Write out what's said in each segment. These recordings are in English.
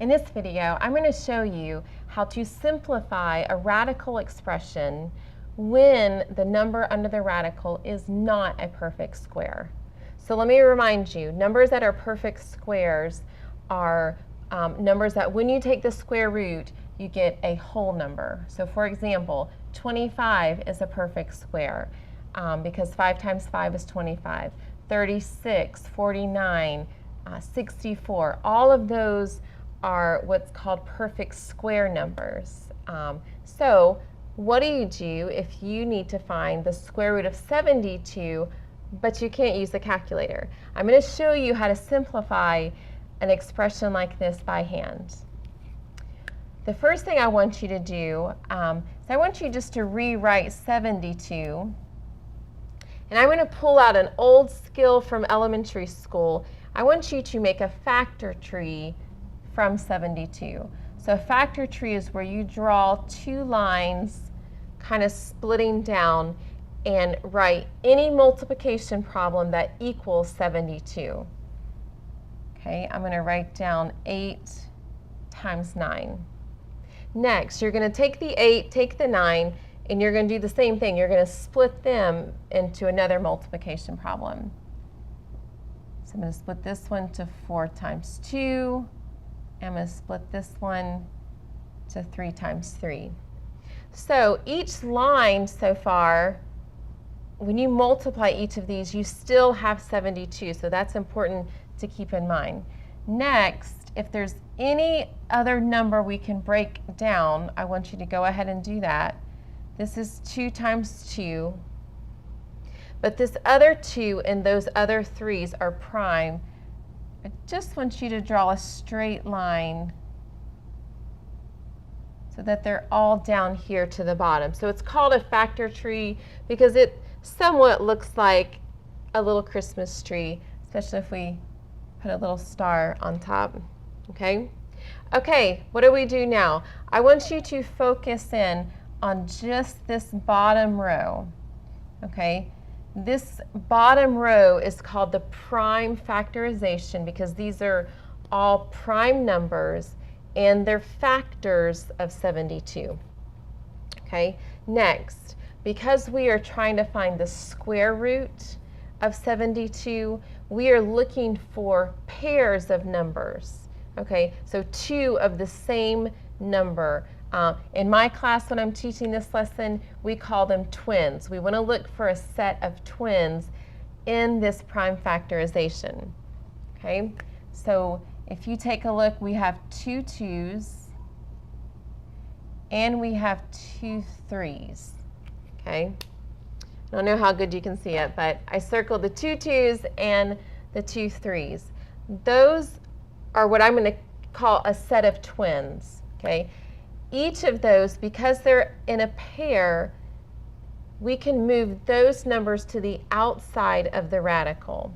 In this video, I'm going to show you how to simplify a radical expression when the number under the radical is not a perfect square. So let me remind you, numbers that are perfect squares are numbers that when you take the square root, you get a whole number. So for example, 25 is a perfect square because 5 times 5 is 25. 36, 49, 64, all of those are what's called perfect square numbers. So what do you do if you need to find the square root of 72, but you can't use the calculator? I'm going to show you how to simplify an expression like this by hand. The first thing I want you to do is I want you just to rewrite 72. And I'm going to pull out an old skill from elementary school. I want you to make a factor tree from 72. So a factor tree is where you draw two lines kind of splitting down and write any multiplication problem that equals 72. Okay, I'm going to write down 8 times 9. Next, you're going to take the 8, take the 9, and you're going to do the same thing. You're going to split them into another multiplication problem. So I'm going to split this one to 4 times 2. I'm going to split this one to 3 times 3. So each line so far, when you multiply each of these, you still have 72. So that's important to keep in mind. Next, if there's any other number we can break down, I want you to go ahead and do that. This is 2 times 2. But this other 2 and those other 3's are prime. I just want you to draw a straight line so that they're all down here to the bottom. So it's called a factor tree because it somewhat looks like a little Christmas tree, especially if we put a little star on top. Okay? Okay, what do we do now? I want you to focus in on just this bottom row. Okay? This bottom row is called the prime factorization because these are all prime numbers and they're factors of 72. Okay? Next, because we are trying to find the square root of 72, we are looking for pairs of numbers. Okay, so 2 of the same number. In my class, when I'm teaching this lesson, we call them twins. We want to look for a set of twins in this prime factorization. Okay, so if you take a look, we have 2 2's and we have 2 3's. Okay, I don't know how good you can see it, but I circled the 2 2's and the 2 3's. Those are what I'm going to call a set of twins. Okay. Each of those, because they're in a pair, we can move those numbers to the outside of the radical.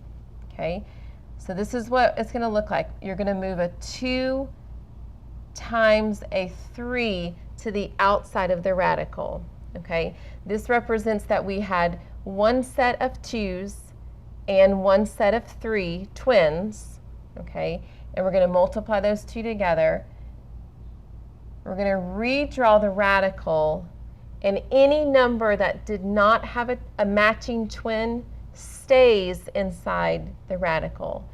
Okay, so this is what it's going to look like. You're going to move a 2 times a 3 to the outside of the radical. Okay, this represents that we had one set of 2's and one set of 3 twins. Okay, and we're going to multiply those two together. We're going to redraw the radical, and any number that did not have a matching twin stays inside the radical.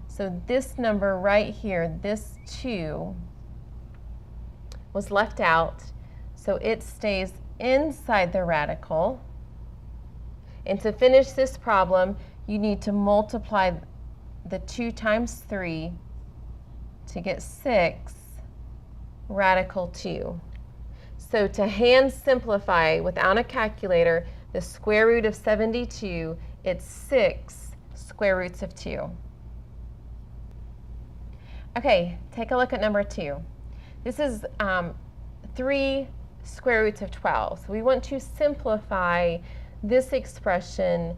So this number right here, this 2, was left out, so it stays inside the radical. And to finish this problem, you need to multiply the 2 times 3 to get 6 radical 2. So to hand simplify without a calculator, the square root of 72, it's 6 square roots of 2. Okay, take a look at number 2. This is 3 square roots of 12. So we want to simplify this expression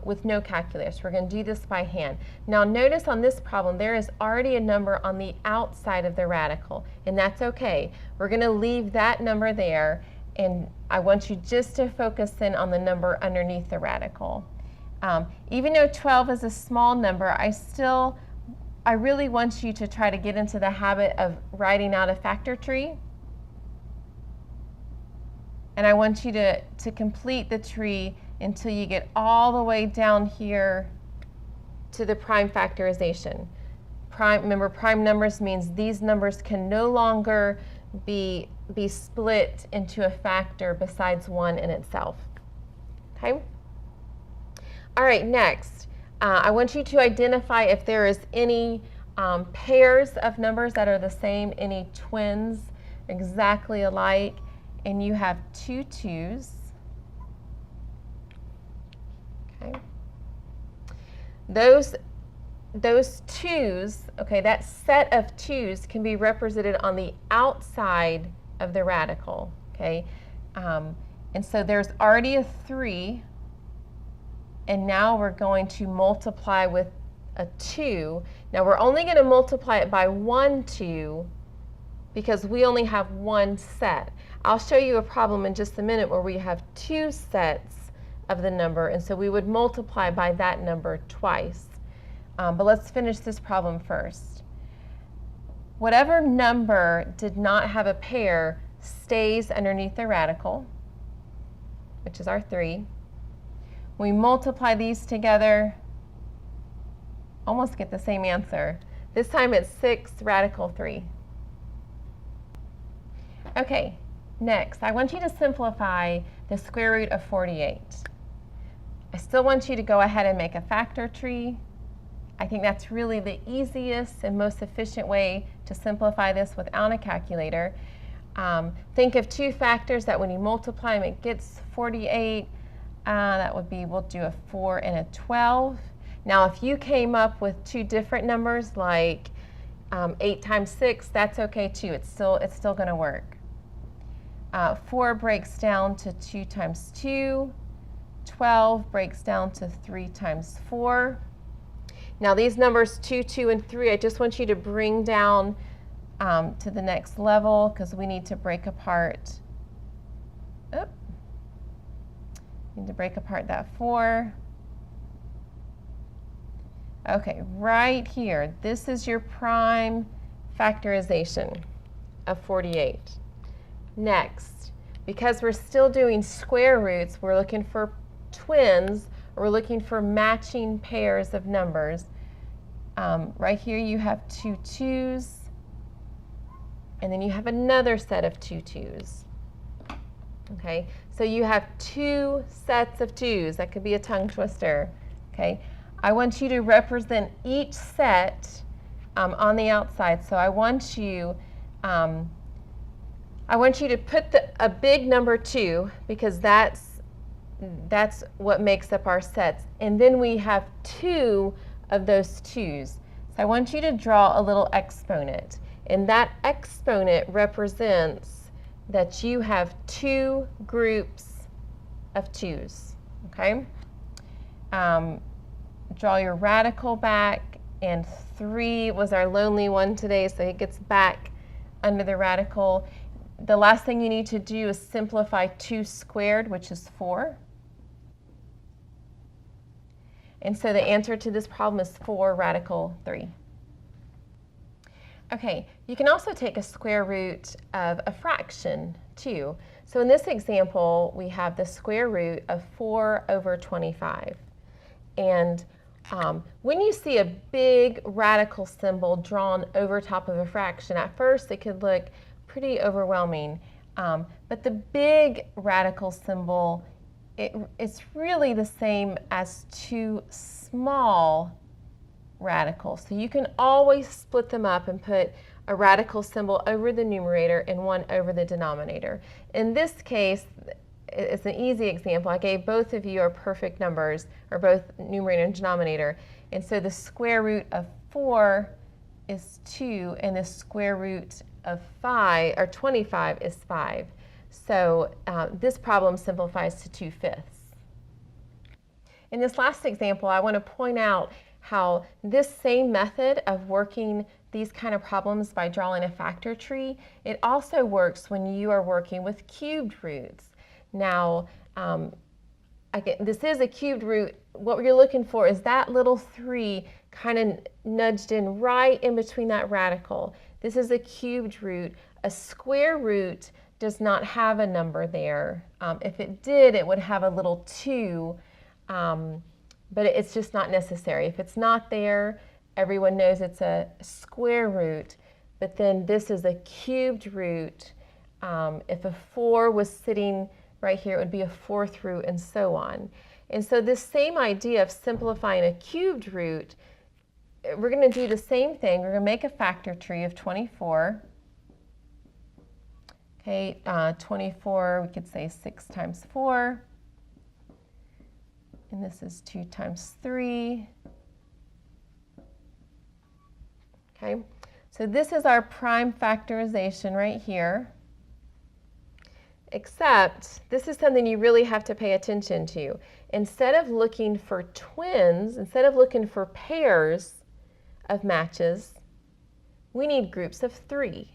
with no calculator. So we're going to do this by hand. Now notice on this problem there is already a number on the outside of the radical, and that's okay. We're going to leave that number there, and I want you just to focus in on the number underneath the radical. Even though 12 is a small number, I still I really want you to try to get into the habit of writing out a factor tree. And I want you to complete the tree until you get all the way down here to the prime factorization. Remember, prime numbers means these numbers can no longer be split into a factor besides one in itself. Okay? All right, next, I want you to identify if there is any pairs of numbers that are the same, any twins exactly alike, and you have two 2's. Okay. Those 2's, okay, that set of 2's can be represented on the outside of the radical, okay? And so there's already a 3, and now we're going to multiply with a 2. Now we're only going to multiply it by 1 2 because we only have one set. I'll show you a problem in just a minute where we have 2 sets of the number, and so we would multiply by that number twice. But let's finish this problem first. Whatever number did not have a pair stays underneath the radical, which is our 3. We multiply these together, almost get the same answer. This time it's 6 radical 3. Okay, next, I want you to simplify the square root of 48. I still want you to go ahead and make a factor tree. I think that's really the easiest and most efficient way to simplify this without a calculator. Think of 2 factors that when you multiply them, it gets 48. That would be, we'll do a 4 and a 12. Now, if you came up with 2 different numbers, like 8 times 6, that's okay too. It's still going to work. 4 breaks down to 2 times 2. 12 breaks down to 3 times 4. Now these numbers 2, 2, and 3, I just want you to bring down to the next level because we need to break apart. Need to break apart that 4. Okay, right here, this is your prime factorization of 48. Next, because we're still doing square roots, we're looking for twins, or we're looking for matching pairs of numbers. Right here you have 2 2's, and then you have another set of 2 2's. Okay, so you have 2 sets of 2's. That could be a tongue twister. Okay, I want you to represent each set on the outside. So I want you to put a big number 2 because that's what makes up our sets. And then we have 2 of those 2's. So I want you to draw a little exponent. And that exponent represents that you have 2 groups of 2's. Okay? Draw your radical back, and 3 was our lonely one today, so it gets back under the radical. The last thing you need to do is simplify 2 squared, which is 4. And so the answer to this problem is 4 radical 3. Okay, you can also take a square root of a fraction too. So in this example, we have the square root of 4 over 25. And when you see a big radical symbol drawn over top of a fraction, at first it could look pretty overwhelming. But the big radical symbol, it's really the same as 2 small radicals. So you can always split them up and put a radical symbol over the numerator and one over the denominator. In this case, it's an easy example. I gave both of you are perfect numbers, or both numerator and denominator. And so the square root of 4 is 2, and the square root of 25 is 5. So this problem simplifies to 2/5. In this last example, I want to point out how this same method of working these kind of problems by drawing a factor tree, it also works when you are working with cubed roots. Now, this is a cubed root. What you're looking for is that little 3 kind of nudged in right in between that radical. This is a cubed root. A square root does not have a number there. If it did, it would have a little 2, but it's just not necessary. If it's not there, everyone knows it's a square root, but then this is a cubed root. If a 4 was sitting right here, it would be a 4th root, and so on. And so this same idea of simplifying a cubed root, we're going to do the same thing. We're going to make a factor tree of 24. Okay, 24, we could say 6 times 4. And this is 2 times 3. Okay, so this is our prime factorization right here. Except this is something you really have to pay attention to. Instead of looking for twins, instead of looking for pairs of matches, we need groups of 3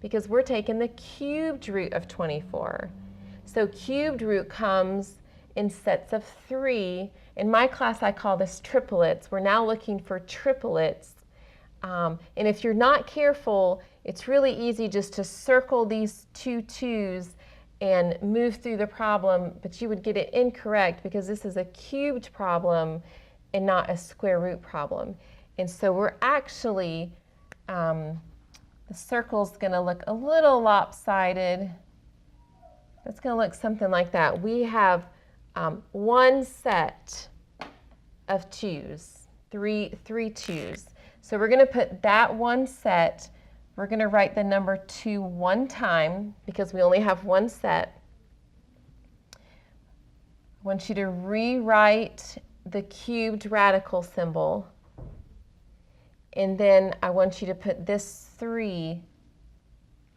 because we're taking the cubed root of 24. So cubed root comes in sets of 3. In my class, I call this triplets. We're now looking for triplets. And if you're not careful, it's really easy just to circle these 2 2s and move through the problem, but you would get it incorrect because this is a cubed problem and not a square root problem. And so we're actually, the circle's going to look a little lopsided. It's going to look something like that. We have one set of 2s, three 2s. So we're going to put that one set. We're going to write the number 2 one time because we only have one set. I want you to rewrite the cubed radical symbol. And then I want you to put this 3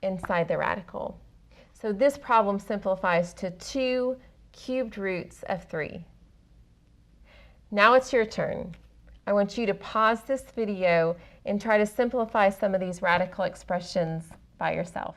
inside the radical. So this problem simplifies to 2 cubed roots of 3. Now it's your turn. I want you to pause this video and try to simplify some of these radical expressions by yourself.